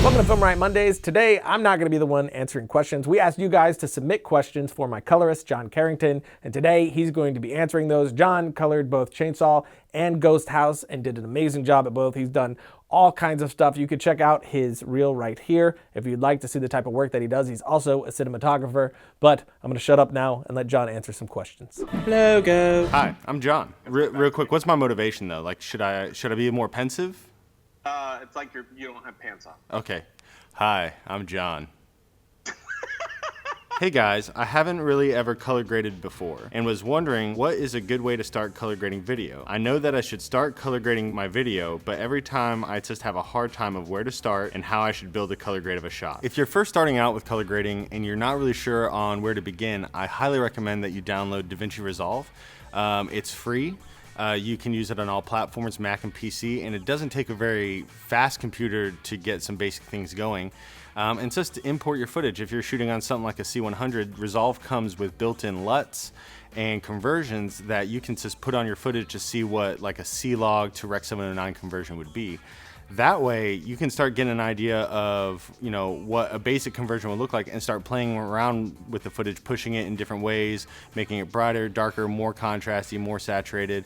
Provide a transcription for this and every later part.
Welcome to FilmRiot Mondays. Today, I'm not going to be the one answering questions. We asked you guys to submit questions for my colorist, John Carrington, and today he's going to be answering those. John colored both Chainsaw and Ghost House and did an amazing job at both. He's done all kinds of stuff. You could check out his reel right here if you'd like to see the type of work that he does. He's also a cinematographer, but I'm going to shut up now and let John answer some questions. Logo. Hi, I'm John. Real quick, what's my motivation though? Like, should I be more pensive? It's like you don't have pants on. Okay. Hi, I'm John. Hey guys, I haven't really ever color graded before and was wondering what is a good way to start color grading video. I know that I should start color grading my video, but every time I just have a hard time of where to start and how I should build a color grade of a shot. If you're first starting out with color grading and you're not really sure on where to begin, I highly recommend that you download Davinci Resolve. It's free. You can use it on all platforms, Mac and PC, and it doesn't take a very fast computer to get some basic things going. And just to import your footage. If you're shooting on something like a C100, Resolve comes with built-in LUTs and conversions that you can just put on your footage to see what like a C-Log to Rec 709 conversion would be. That way you can start getting an idea of, you know, what a basic conversion would look like and start playing around with the footage, pushing it in different ways, making it brighter, darker, more contrasty, more saturated,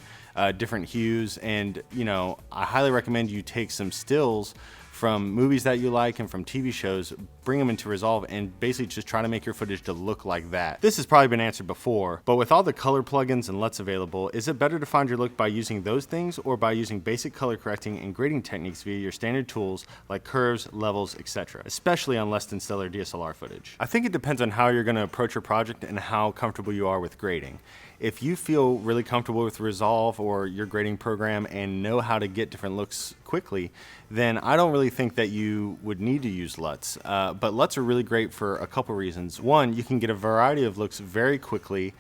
different hues. And, you know, I highly recommend you take some stills from movies that you like and from TV shows, bring them into Resolve and basically just try to make your footage to look like that. This has probably been answered before, but with all the color plugins and LUTs available, is it better to find your look by using those things or by using basic color correcting and grading techniques via your standard tools like curves, levels, etc., especially on less than stellar DSLR footage? I think it depends on how you're going to approach your project and how comfortable you are with grading. If you feel really comfortable with Resolve or your grading program and know how to get different looks quickly, then I don't really think that you would need to use LUTs. But LUTs are really great for a couple reasons. One, you can get a variety of looks very quickly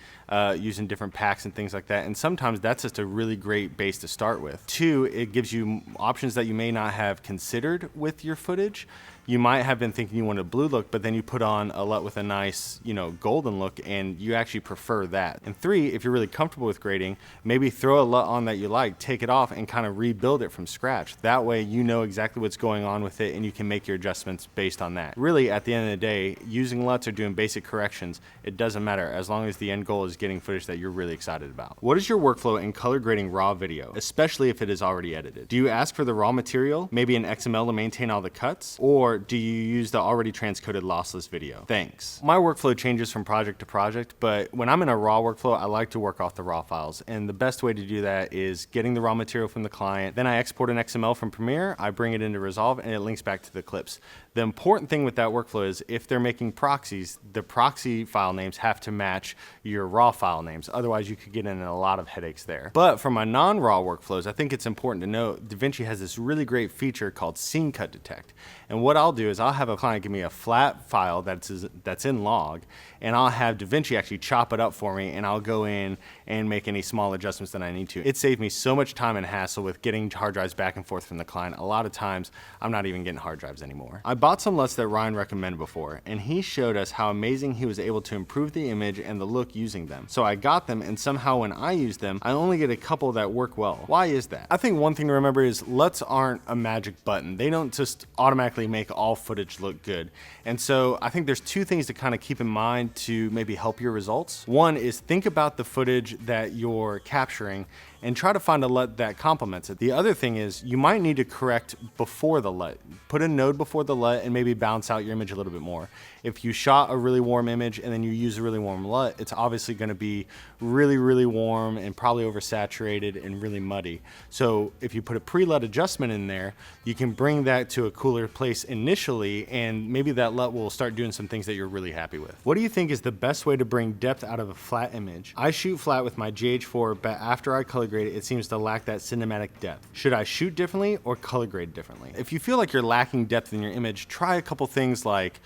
using different packs and things like that. And sometimes that's just a really great base to start with. Two, it gives you options that you may not have considered with your footage. You might have been thinking you want a blue look, but then you put on a LUT with a nice, you know, golden look and you actually prefer that. And three, if you're really comfortable with grading, maybe throw a LUT on that you like, take it off and kind of rebuild it from scratch. That way you know exactly what's going on with it and you can make your adjustments based on that. Really, at the end of the day, using LUTs or doing basic corrections, it doesn't matter as long as the end goal is getting footage that you're really excited about. What is your workflow in color grading raw video, especially if it is already edited? Do you ask for the raw material, maybe an XML to maintain all the cuts, or do you use the already transcoded lossless video? Thanks. My workflow changes from project to project, but when I'm in a raw workflow, I like to work off the raw files. And the best way to do that is getting the raw material from the client. Then I export an XML from Premiere, I bring it into Resolve, and it links back to the clips. The important thing with that workflow is if they're making proxies, the proxy file names have to match your raw file names. Otherwise, you could get in a lot of headaches there. But for my non-raw workflows, I think it's important to note Davinci has this really great feature called Scene Cut Detect. And what I'll do is I'll have a client give me a flat file that's in log, and I'll have Davinci actually chop it up for me, and I'll go in and make any small adjustments that I need to. It saved me so much time and hassle with getting hard drives back and forth from the client. A lot of times, I'm not even getting hard drives anymore. I bought some LUTs that Ryan recommended before, and he showed us how amazing he was able to improve the image and the look using them. So I got them, and somehow when I use them, I only get a couple that work well. Why is that? I think one thing to remember is LUTs aren't a magic button. They don't just automatically make all footage look good. And so I think there's two things to kind of keep in mind to maybe help your results. One is think about the footage that you're capturing and try to find a LUT that complements it. The other thing is you might need to correct before the LUT. Put a node before the LUT and maybe bounce out your image a little bit more. If you shot a really warm image and then you use a really warm LUT, it's obviously gonna be really, really warm and probably oversaturated and really muddy. So if you put a pre-LUT adjustment in there, you can bring that to a cooler place initially, and maybe that LUT will start doing some things that you're really happy with. What do you think is the best way to bring depth out of a flat image? I shoot flat with my GH4, but after I color grade it, it seems to lack that cinematic depth. Should I shoot differently or color grade differently? If you feel like you're lacking depth in your image, try a couple things like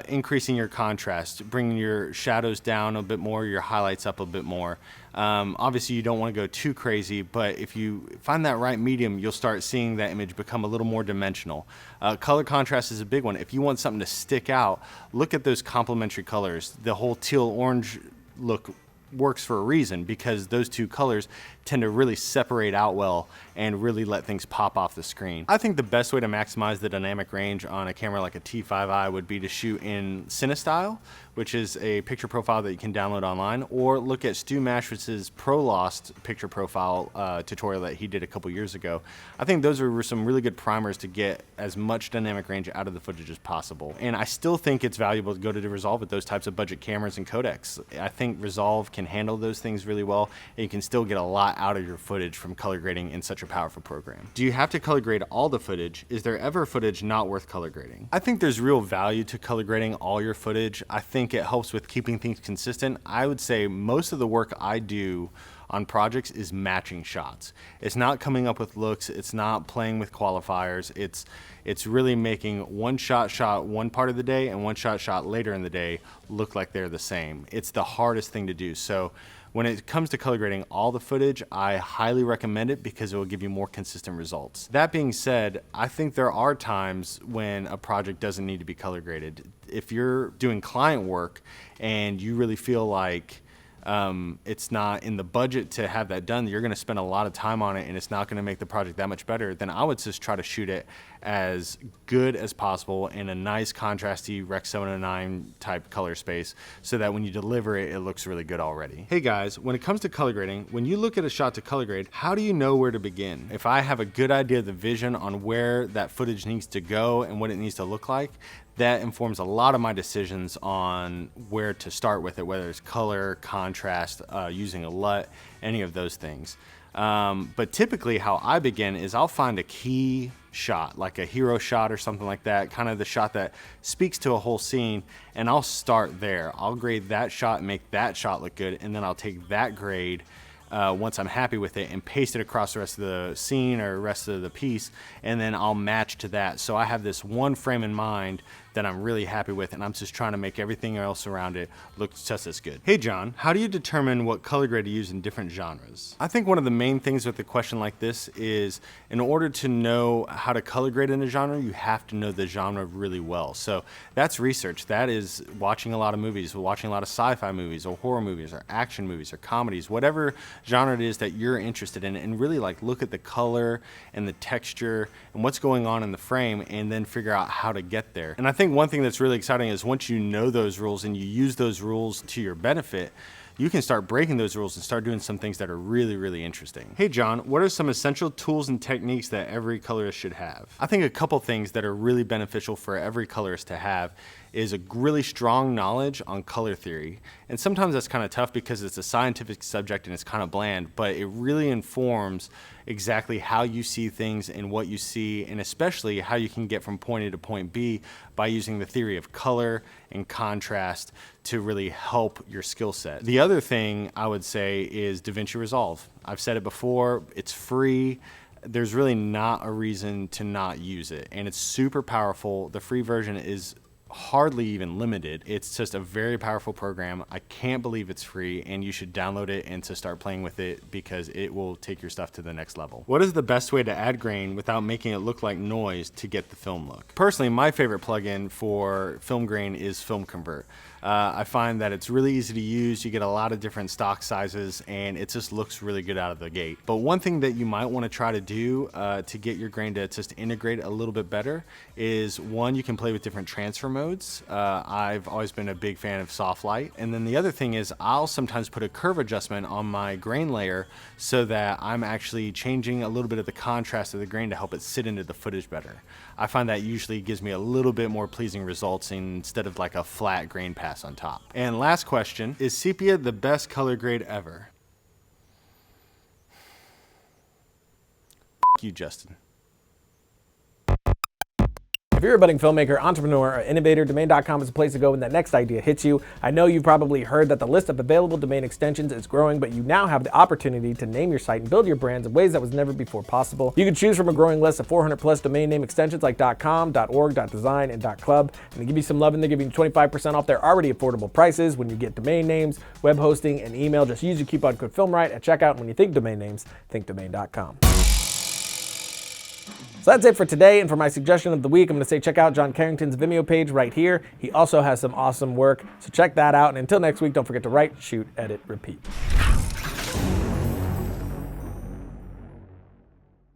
increasing your contrast, bringing your shadows down a bit more, your highlights up a bit more. Obviously you don't want to go too crazy, but if you find that right medium, you'll start seeing that image become a little more dimensional. Color contrast is a big one. If you want something to stick out, look at those complementary colors. The whole teal orange look works for a reason, because those two colors tend to really separate out well and really let things pop off the screen. I think the best way to maximize the dynamic range on a camera like a T5i would be to shoot in CineStyle, which is a picture profile that you can download online, or look at Stu Mashwitz's ProLost picture profile tutorial that he did a couple years ago. I think those are some really good primers to get as much dynamic range out of the footage as possible. And I still think it's valuable to go to Resolve with those types of budget cameras and codecs. I think Resolve can handle those things really well, and you can still get a lot out of your footage from color grading in such a powerful program. Do you have to color grade all the footage? Is there ever footage not worth color grading? I think there's real value to color grading all your footage. I think it helps with keeping things consistent. I would say most of the work I do on projects is matching shots. It's not coming up with looks, it's not playing with qualifiers, it's really making one shot one part of the day and one shot later in the day look like they're the same. It's the hardest thing to do. So when it comes to color grading all the footage, I highly recommend it because it will give you more consistent results. That being said, I think there are times when a project doesn't need to be color graded. If you're doing client work and you really feel like it's not in the budget to have that done, you're going to spend a lot of time on it and it's not going to make the project that much better, then I would just try to shoot it as good as possible in a nice contrasty Rec 709 type color space so that when you deliver it, it looks really good already. Hey guys, when it comes to color grading, when you look at a shot to color grade, how do you know where to begin? If I have a good idea of the vision on where that footage needs to go and what it needs to look like, that informs a lot of my decisions on where to start with it, whether it's color, contrast, using a LUT, any of those things. But typically how I begin is I'll find a key shot, like a hero shot or something like that, kind of the shot that speaks to a whole scene, and I'll start there. I'll grade that shot and make that shot look good, and then I'll take that grade once I'm happy with it and paste it across the rest of the scene or rest of the piece, and then I'll match to that. So I have this one frame in mind that I'm really happy with, and I'm just trying to make everything else around it look just as good. Hey John, how do you determine what color grade to use in different genres? I think one of the main things with a question like this is in order to know how to color grade in a genre, you have to know the genre really well. So that's research. That is watching a lot of movies, watching a lot of sci-fi movies or horror movies or action movies or comedies, whatever genre it is that you're interested in, and really like look at the color and the texture and what's going on in the frame and then figure out how to get there. And I think one thing that's really exciting is once you know those rules and you use those rules to your benefit, you can start breaking those rules and start doing some things that are really, really interesting. Hey John, what are some essential tools and techniques that every colorist should have? I think a couple things that are really beneficial for every colorist to have is a really strong knowledge on color theory. And sometimes that's kind of tough because it's a scientific subject and it's kind of bland, but it really informs exactly how you see things and what you see, and especially how you can get from point A to point B by using the theory of color and contrast to really help your skill set. The other thing I would say is Davinci Resolve. I've said it before, it's free. There's really not a reason to not use it, and it's super powerful. The free version is hardly even limited. It's just a very powerful program. I can't believe it's free, and you should download it and to start playing with it because it will take your stuff to the next level. What is the best way to add grain without making it look like noise to get the film look? Personally, my favorite plugin for film grain is Film Convert. I find that it's really easy to use. You get a lot of different stock sizes and it just looks really good out of the gate. But one thing that you might want to try to do to get your grain to just integrate a little bit better is, one, you can play with different transfer modes. I've always been a big fan of soft light. And then the other thing is I'll sometimes put a curve adjustment on my grain layer so that I'm actually changing a little bit of the contrast of the grain to help it sit into the footage better. I find that usually gives me a little bit more pleasing results instead of like a flat grain pass on top. And last question, is sepia the best color grade ever? F you, Justin. If you're a budding filmmaker, entrepreneur, or innovator, domain.com is the place to go when that next idea hits you. I know you've probably heard that the list of available domain extensions is growing, but you now have the opportunity to name your site and build your brands in ways that was never before possible. You can choose from a growing list of 400 plus domain name extensions like .com, .org, .design, and .club. And to give you some love, and they're giving you 25% off their already affordable prices when you get domain names, web hosting, and email. Just use your coupon code FilmRiot at checkout. And when you think domain names, think domain.com. So that's it for today, and for my suggestion of the week, I'm going to say check out John Carrington's Vimeo page right here. He also has some awesome work, so check that out. And until next week, don't forget to write, shoot, edit, repeat.